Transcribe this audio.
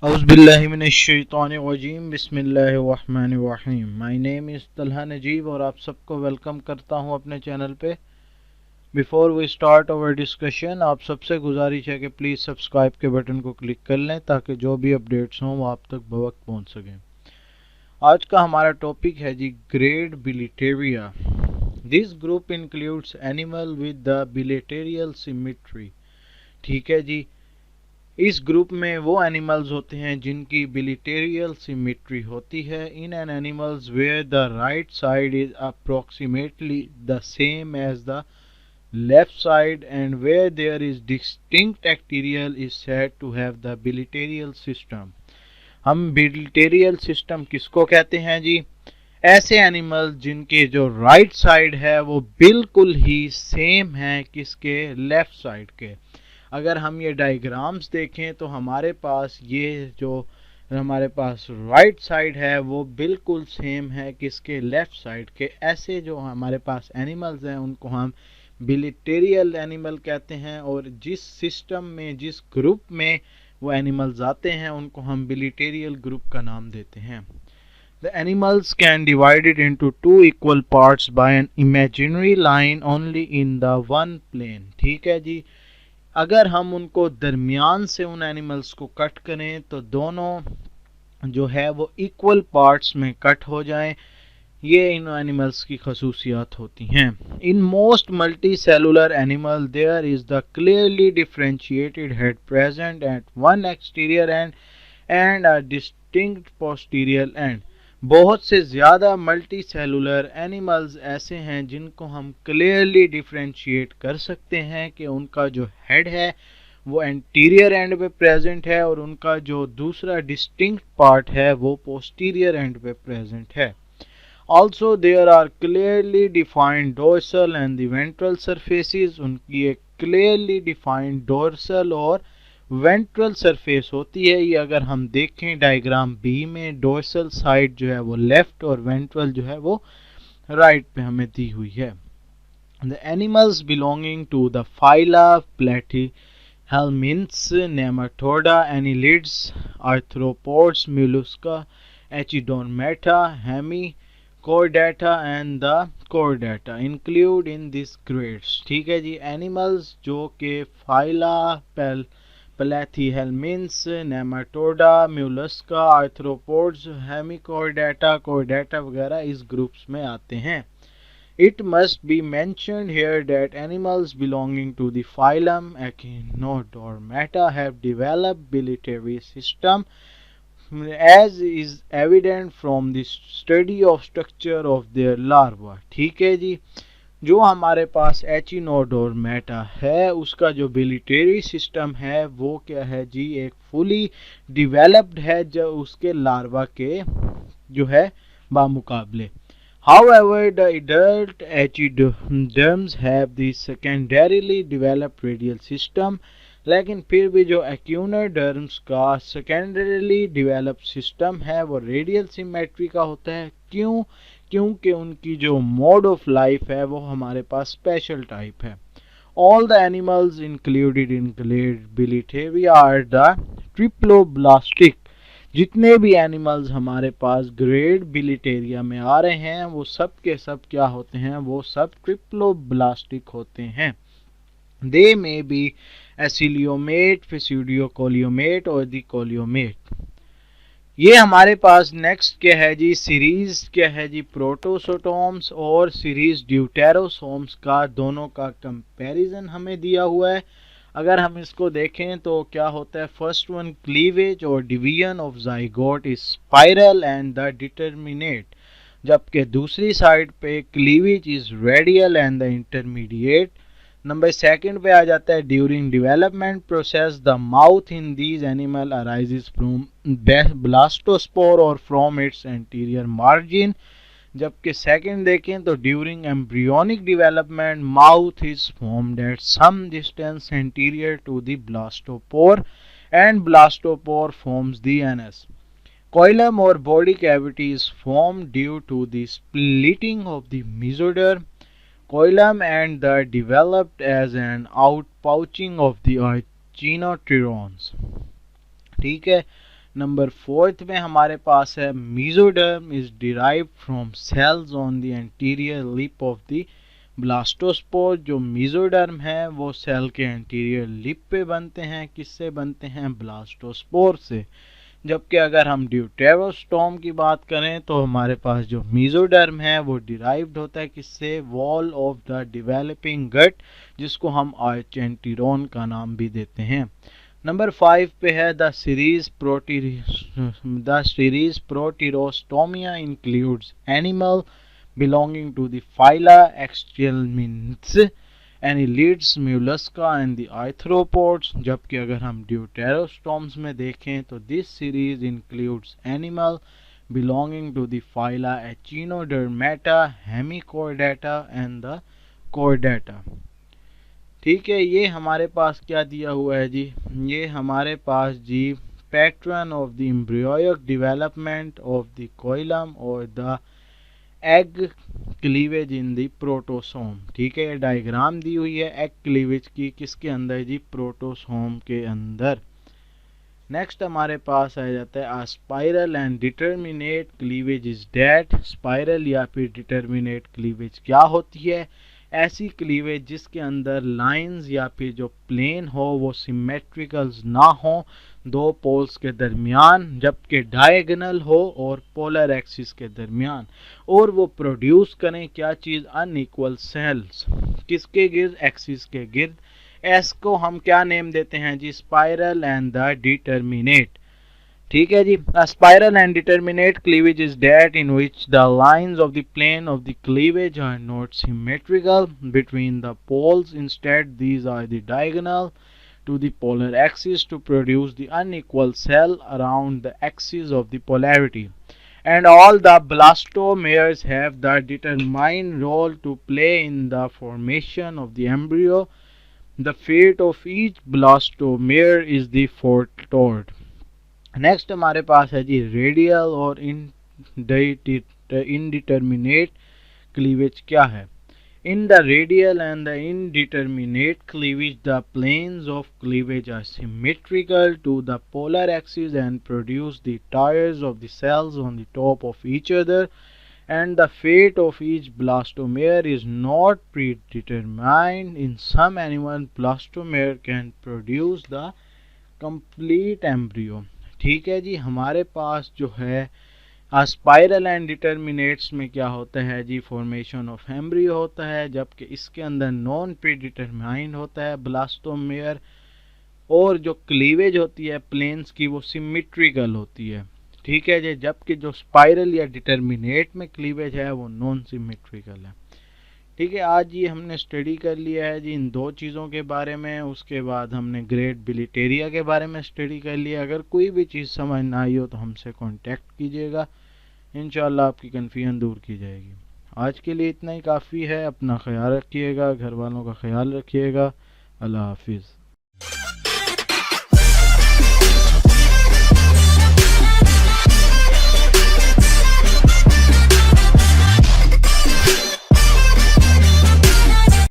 औज़ुबिल्लाहिमिनश्शैतानिर्रजीम बिस्मिल्लाहिर्रहमानिर्रहीम। My name is Talha Najeeb और आप सबको वेलकम करता हूं अपने चैनल पे। Before we start our discussion, आप सबसे गुजारिश है कि प्लीज़ सब्सक्राइब के बटन को क्लिक कर लें ताकि जो भी अपडेट्स हों वो आप तक बवक्त पहुंच सकें। आज का हमारा टॉपिक है जी grade Bilateria. This group includes animal with the bilateral symmetry. ठीक है जी, इस ग्रुप में वो एनिमल्स होते हैं जिनकी बिलिटेरियल सिमेट्री होती है। In an animals where the right side is approximately the same as the left side and where there is distinct exterior is said to have the bilateral system. हम bilateral system किसको कहते हैं जी? ऐसे animals जिनके जो right side है वो बिल्कुल ही सेम है किसके? लेफ्ट साइड के। अगर हम ये डायग्राम्स देखें तो हमारे पास ये जो हमारे पास राइट साइड है वो बिल्कुल सेम है किसके? लेफ्ट साइड के। ऐसे जो हमारे पास एनिमल्स हैं उनको हम बिलिटेरियल एनिमल कहते हैं, और जिस सिस्टम में जिस ग्रुप में वो एनिमल्स आते हैं उनको हम बिलिटेरियल ग्रुप का नाम देते हैं। The animals can divide it into two equal parts by an imaginary line only in the one plane। ठीक है जी, अगर हम उनको दरमियान से उन एनिमल्स को कट करें तो दोनों जो है वो इक्वल पार्ट्स में कट हो जाएं। ये इन एनिमल्स की खसूसियात होती हैं। In most multicellular animal there is the clearly differentiated head present at one exterior and a distinct posterior end. बहुत से ज़्यादा मल्टी सेलुलर एनिमल्स ऐसे हैं जिनको हम क्लियरली डिफ्रेंशिएट कर सकते हैं कि उनका जो हेड है वो एंटीरियर एंड पे प्रेजेंट है और उनका जो दूसरा डिस्टिंक्ट पार्ट है वो पोस्टीरियर एंड पे प्रेजेंट है। Also there are clearly defined dorsal and the ventral surfaces. उनकी एक क्लियरली डिफाइंड डोर्सल और वेंट्रल सरफेस होती है। ये अगर हम देखें डायग्राम बी में, डोर्सल साइड जो है वो लेफ्ट और वेंट्रल जो है वो राइट पे हमें दी हुई है। The animals belonging to the phyla Platyhelminthes, Nematoda, annelids, arthropods, Mollusca, Echinodermata, Hemichordata and the Chordata include in this grades. ठीक है जी, एनिमल्स जो के phyla Platyhelminthes, Nematoda, Mollusca, Arthropods, hemichordata, Chordata वगैरह इस ग्रुप्स में आते हैं। It must be mentioned here that animals belonging to the phylum Echinodermata have developed bilateral system, as is evident from the study of structure of their larvae। ठीक है जी, जो हमारे पास एचिनोडोरमेटा है उसका जो बिलिटेरी सिस्टम है वो क्या है जी? एक फुली डिवेलप्ड है जो उसके लार्वा के जो है बामुकाबले। However, the adult echinoderms have the secondarily developed radial system। लेकिन फिर भी जो echinoderms का secondarily developed system है वो रेडियल सिमेट्री का होता है। क्यों? क्योंकि उनकी जो मोड ऑफ लाइफ है वो हमारे पास स्पेशल टाइप है। All the animals included in Grade Bilateria are the triploblastic। जितने भी एनिमल्स हमारे पास ग्रेड बिलिटेरिया में आ रहे हैं वो सब के सब क्या होते हैं? वो सब ट्रिप्लोब्लास्टिक होते हैं। दे में बी एसिलियोमेट, pseudocoelomate और दी coelomate। ये हमारे पास नेक्स्ट क्या है जी? सीरीज क्या है जी? प्रोटोसोटोम्स और सीरीज ड्यूटेरोसोम्स का दोनों का कंपैरिजन हमें दिया हुआ है। अगर हम इसको देखें तो क्या होता है? फर्स्ट वन क्लीवेज और division of zygote is spiral and the determinate, जबकि दूसरी साइड पे cleavage is radial and the intermediate. Number second पे आ जाता है during development process the mouth in these animal arises from blastopore और from its anterior margin. जबकि second देखें तो during embryonic development mouth is formed at some distance anterior to the blastopore and blastopore forms the anus. कोइलम और body cavity is formed due to the splitting of the mesoderm coelom and the developed as an outpouching of the echinoderms। ठीक है, number 4 में हमारे पास है mesoderm is derived from cells on the anterior lip of the blastopore. जो mesoderm है वो cell के एंटीरियर लिप पे बनते हैं। किससे बनते हैं? ब्लास्टोस्पोर से। जबकि अगर हम ड्यूटेरोस्टोम की बात करें तो हमारे पास जो मेसोडर्म है वो डिराइव्ड होता है किससे? वॉल ऑफ द डेवलपिंग गट, जिसको हम आर्चेंटिरोन का नाम भी देते हैं। नंबर 5 पे है the series Protostomia includes animal belonging to the phyla Echinoderms, Annelids, Mollusca and the Arthropods। जबकि अगर हम ड्यूटेरोस्टोम्स में देखें तो this series includes animal belonging to the phyla Echinodermata, hemichordata and the Chordata। ठीक है, ये हमारे पास क्या दिया हुआ है जी? ये हमारे पास जी pattern of the embryonic development of the coelom और the egg cleavage in the protostome. ठीक है, ये डायग्राम दी हुई है एग क्लीवेज की। किसके अंदर जी? प्रोटोसोम के अंदर। नेक्स्ट हमारे पास आ जाता है spiral and determinate cleavage is that. Spiral या फिर डिटर्मिनेट क्लीवेज क्या होती है? ऐसी क्लीवेज जिसके अंदर लाइंस या फिर जो प्लेन हो वो सिमेट्रिकल्स ना हो दो पोल्स के दरमियान, जबकि डायगोनल हो और पोलर एक्सिस के दरमियान, और वो प्रोड्यूस करें क्या चीज़? Unequal sales. किसके गिर्द? एक्सिस के गिर्द। एस को हम क्या नेम देते हैं जी? Spiral and the determinate. ठीक है जी। A spiral and determinate cleavage is that in which the lines of the plane of the cleavage are not symmetrical between the poles. Instead, these are the diagonal to the polar axis to produce the unequal cell around the axis of the polarity. And all the blastomeres have the determined role to play in the formation of the embryo. The fate of each blastomere is the foretold. Next हमारे पास है जी radial और indeterminate cleavage क्या है? In the radial and the indeterminate cleavage the planes of cleavage are symmetrical to the polar axis and produce the tiers of the cells on the top of each other, and the fate of each blastomere is not predetermined. In some animals, blastomere can produce the complete embryo. ठीक है जी। हमारे पास जो है spiral and determinates में क्या होता है जी? Formation of embryo होता है, जबकि इसके अंदर नॉन प्रीडिटरमाइंड होता है ब्लास्टोमेयर, और जो क्लीवेज होती है प्लेन्स की वो सिमेट्रिकल होती है। ठीक है जी। जबकि जो स्पाइरल या डिटर्मिनेट में क्लीवेज है वो नॉन सिमेट्रिकल है। ठीक है, आज ये हमने स्टडी कर लिया है जी इन दो चीज़ों के बारे में। उसके बाद हमने ग्रेड बिलिटेरिया के बारे में स्टडी कर लिया। अगर कोई भी चीज़ समझ ना आई हो तो हमसे कांटेक्ट कीजिएगा, इंशाल्लाह आपकी कन्फ्यूजन दूर की जाएगी। आज के लिए इतना ही काफ़ी है। अपना ख्याल रखिएगा, घर वालों का ख्याल रखिएगा। अल्लाह हाफिज़।